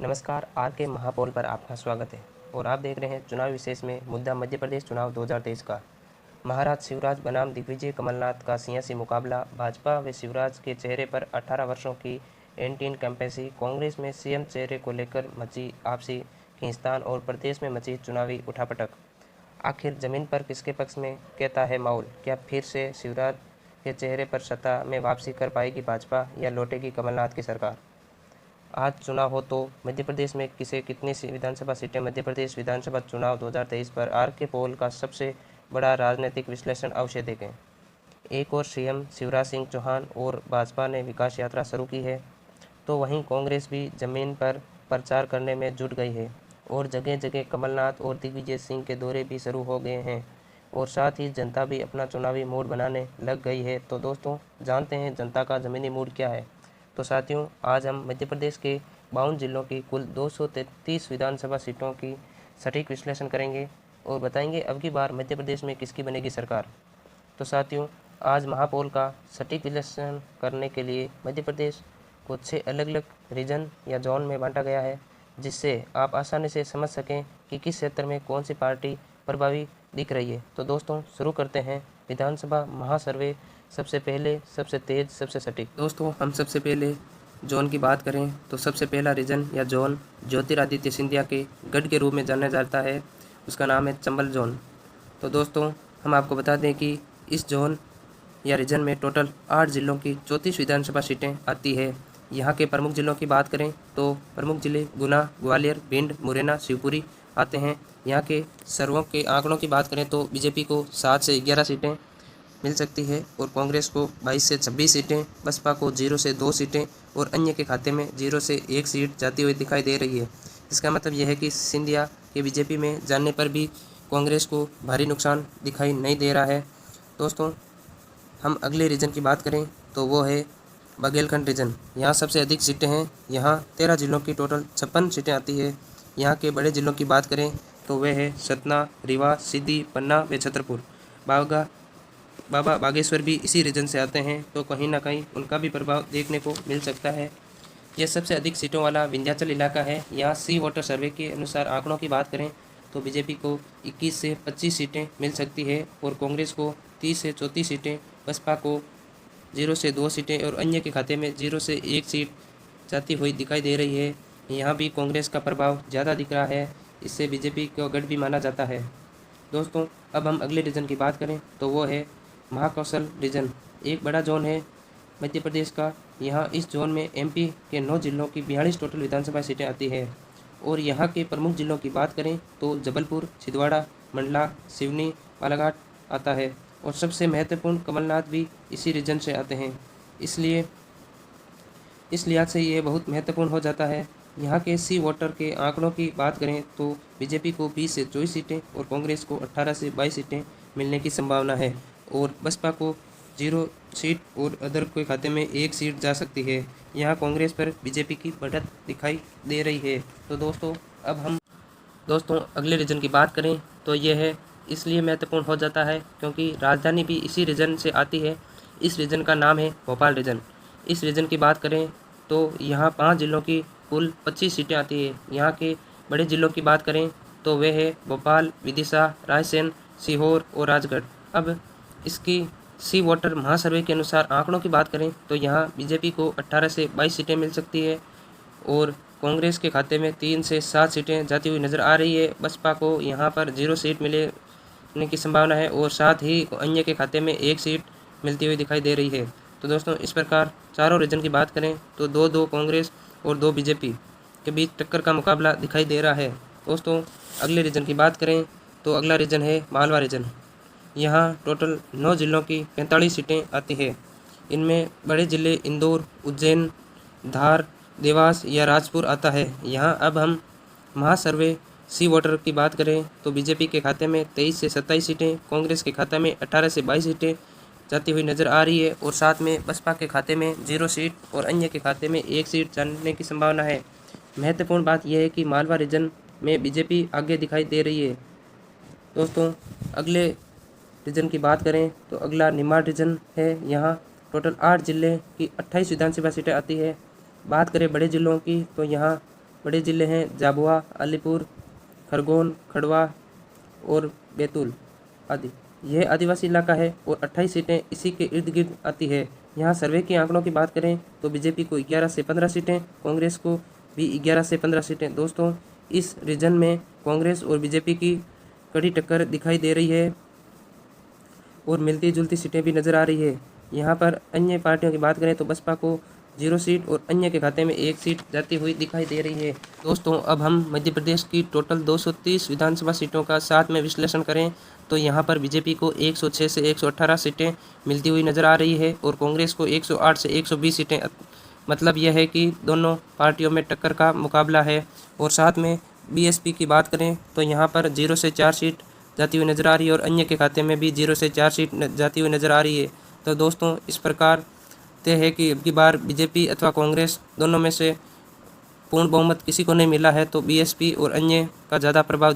नमस्कार, आर के महापोल पर आपका स्वागत है और आप देख रहे हैं चुनाव विशेष में मुद्दा मध्य प्रदेश चुनाव 2023 का। महाराज शिवराज बनाम दिग्विजय कमलनाथ का सियासी मुकाबला। भाजपा व शिवराज के चेहरे पर 18 वर्षों की एंटी इनकम्बेंसी। कांग्रेस में सीएम चेहरे को लेकर मची आपसी खींचतान और प्रदेश में मची चुनावी उठापटक। आखिर जमीन पर किसके पक्ष में कहता है माहौल? क्या फिर से शिवराज के चेहरे पर सत्ता में वापसी कर पाएगी भाजपा या लौटेगी कमलनाथ की सरकार? आज चुनाव हो तो मध्य प्रदेश में किसे कितनी विधानसभा सीटें? मध्य प्रदेश विधानसभा चुनाव 2023 पर आर के पोल का सबसे बड़ा राजनीतिक विश्लेषण अवश्य देखें। एक और सीएम शिवराज सिंह चौहान और भाजपा ने विकास यात्रा शुरू की है, तो वहीं कांग्रेस भी जमीन पर प्रचार करने में जुट गई है और जगह जगह कमलनाथ और दिग्विजय सिंह के दौरे भी शुरू हो गए हैं और साथ ही जनता भी अपना चुनावी मूड बनाने लग गई है। तो दोस्तों, जानते हैं जनता का ज़मीनी मूड क्या है। तो साथियों, आज हम मध्य प्रदेश के 52 जिलों की कुल 233 विधानसभा सीटों की सटीक विश्लेषण करेंगे और बताएंगे अब की बार मध्य प्रदेश में किसकी बनेगी सरकार। तो साथियों, आज महापौर का सटीक विश्लेषण करने के लिए मध्य प्रदेश को 6 अलग अलग रीजन या जोन में बांटा गया है, जिससे आप आसानी से समझ सकें कि किस क्षेत्र में कौन सी पार्टी प्रभावी दिख रही है। तो दोस्तों, शुरू करते हैं विधानसभा महासर्वे। सबसे पहले, सबसे तेज, सबसे सटीक। दोस्तों, हम सबसे पहले जोन की बात करें तो सबसे पहला रीजन या जोन ज्योतिरादित्य सिंधिया के गढ़ के रूप में जाना जाता है, उसका नाम है चंबल जोन। तो दोस्तों, हम आपको बता दें कि इस जोन या रीजन में टोटल 8 जिलों की 34 विधानसभा सीटें आती है। यहाँ के प्रमुख जिलों की बात करें तो प्रमुख जिले गुना, ग्वालियर, भिंड, मुरैना, शिवपुरी आते हैं। यहाँ के सर्वों के आंकड़ों की बात करें तो बीजेपी को 7 से 11 सीटें मिल सकती है और कांग्रेस को 22 से 26 सीटें, बसपा को 0 से 2 सीटें और अन्य के खाते में 0 से 1 सीट जाती हुई दिखाई दे रही है। इसका मतलब यह है कि सिंधिया के बीजेपी में जाने पर भी कांग्रेस को भारी नुकसान दिखाई नहीं दे रहा है। दोस्तों, हम अगले रीजन की बात करें तो वो है बघेलखंड रीजन। यहाँ सबसे अधिक सीटें हैं। यहाँ 13 जिलों की टोटल 56 सीटें आती है। यहाँ के बड़े जिलों की बात करें तो वे है सतना, रीवा, सीधी, पन्ना व छतरपुर। बाबा बागेश्वर भी इसी रीजन से आते हैं, तो कहीं ना कहीं उनका भी प्रभाव देखने को मिल सकता है। यह सबसे अधिक सीटों वाला विंध्याचल इलाका है। यहाँ सी वोटर सर्वे के अनुसार आंकड़ों की बात करें तो बीजेपी को 21 से 25 सीटें मिल सकती है और कांग्रेस को 30 से 34 सीटें, बसपा को 0 से 2 सीटें और अन्य के खाते में 0 से 1 सीट जाती हुई दिखाई दे रही है। यहाँ भी कांग्रेस का प्रभाव ज़्यादा दिख रहा है, इससे बीजेपी को गढ़ भी माना जाता है। दोस्तों, अब हम अगले रीजन की बात करें तो वो है महाकौशल रीजन। एक बड़ा जोन है मध्य प्रदेश का। यहाँ इस जोन में एमपी के 9 जिलों की 42 टोटल विधानसभा सीटें आती है और यहाँ के प्रमुख जिलों की बात करें तो जबलपुर, छिंदवाड़ा, मंडला, सिवनी, बालाघाट आता है और सबसे महत्वपूर्ण कमलनाथ भी इसी रीजन से आते हैं। इसलिए इस लिहाज से ये बहुत महत्वपूर्ण हो जाता है। यहाँ के सी वोटर के आंकड़ों की बात करें तो बीजेपी को 20 से 24 सीटें और कांग्रेस को 18 से 22 सीटें मिलने की संभावना है और बसपा को 0 सीट और अदर के खाते में 1 सीट जा सकती है। यहाँ कांग्रेस पर बीजेपी की बढ़त दिखाई दे रही है। तो दोस्तों, अब हम अगले रीजन की बात करें तो यह है इसलिए महत्वपूर्ण हो जाता है क्योंकि राजधानी भी इसी रीजन से आती है। इस रीजन का नाम है भोपाल रीजन। इस रीजन की बात करें तो यहाँ 5 जिलों की कुल 25 सीटें आती है। यहाँ के बड़े जिलों की बात करें तो वे है भोपाल, विदिशा, रायसेन, सीहोर और राजगढ़। अब इसकी सी वोटर महासर्वे के अनुसार आंकड़ों की बात करें तो यहाँ बीजेपी को 18 से 22 सीटें मिल सकती है और कांग्रेस के खाते में 3 से 7 सीटें जाती हुई नज़र आ रही है। बसपा को यहाँ पर 0 सीट मिलने की संभावना है और साथ ही अन्य के खाते में 1 सीट मिलती हुई दिखाई दे रही है। तो दोस्तों, इस प्रकार चारों रीजन की बात करें तो 2-2 कांग्रेस और 2 बीजेपी के बीच टक्कर का मुकाबला दिखाई दे रहा है। दोस्तों, अगले रीजन की बात करें तो अगला रीजन है मालवा रीजन। यहाँ टोटल 9 जिलों की 45 सीटें आती है। इनमें बड़े जिले इंदौर, उज्जैन, धार, देवास या राजपुर आता है। यहाँ अब हम महासर्वे सी वोटर की बात करें तो बीजेपी के खाते में 23 से 27 सीटें, कांग्रेस के खाते में 18 से 22 सीटें जाती हुई नज़र आ रही है और साथ में बसपा के खाते में 0 सीट और अन्य के खाते में 1 सीट जाने की संभावना है। महत्वपूर्ण बात यह है कि मालवा रीजन में बीजेपी आगे दिखाई दे रही है। दोस्तों, अगले रीजन की बात करें तो अगला निमाड़ रीजन है। यहाँ टोटल 8 जिले की 28 विधानसभा सीटें आती है। बात करें बड़े जिलों की तो यहाँ बड़े जिले हैं झाबुआ, अलीपुर, खरगोन, खंडवा और बैतूल आदि। यह आदिवासी इलाका है और 28 सीटें इसी के इर्द गिर्द आती है। यहाँ सर्वे के आंकड़ों की बात करें तो बीजेपी को 11 से 15 सीटें, कांग्रेस को भी 11 से 15 सीटें। दोस्तों, इस रीजन में कांग्रेस और बीजेपी की कड़ी टक्कर दिखाई दे रही है और मिलती जुलती सीटें भी नज़र आ रही है। यहाँ पर अन्य पार्टियों की बात करें तो बसपा को 0 सीट और अन्य के खाते में 1 सीट जाती हुई दिखाई दे रही है। दोस्तों, अब हम मध्य प्रदेश की टोटल 230 विधानसभा सीटों का साथ में विश्लेषण करें तो यहाँ पर बीजेपी को 106 से 118 सीटें मिलती हुई नज़र आ रही है और कांग्रेस को 108 से 120 सीटें। मतलब यह है कि दोनों पार्टियों में टक्कर का मुकाबला है। और साथ में बीएसपी की बात करें तो यहाँ पर 0 से 4 सीट जाती हुई नज़र आ रही है और अन्य के खाते में भी 0 से 4 सीट जाती हुई नज़र आ रही है। तो दोस्तों, इस प्रकार तय है कि अब की बार बीजेपी अथवा कांग्रेस दोनों में से पूर्ण बहुमत किसी को नहीं मिला है तो बीएसपी और अन्य का ज़्यादा प्रभाव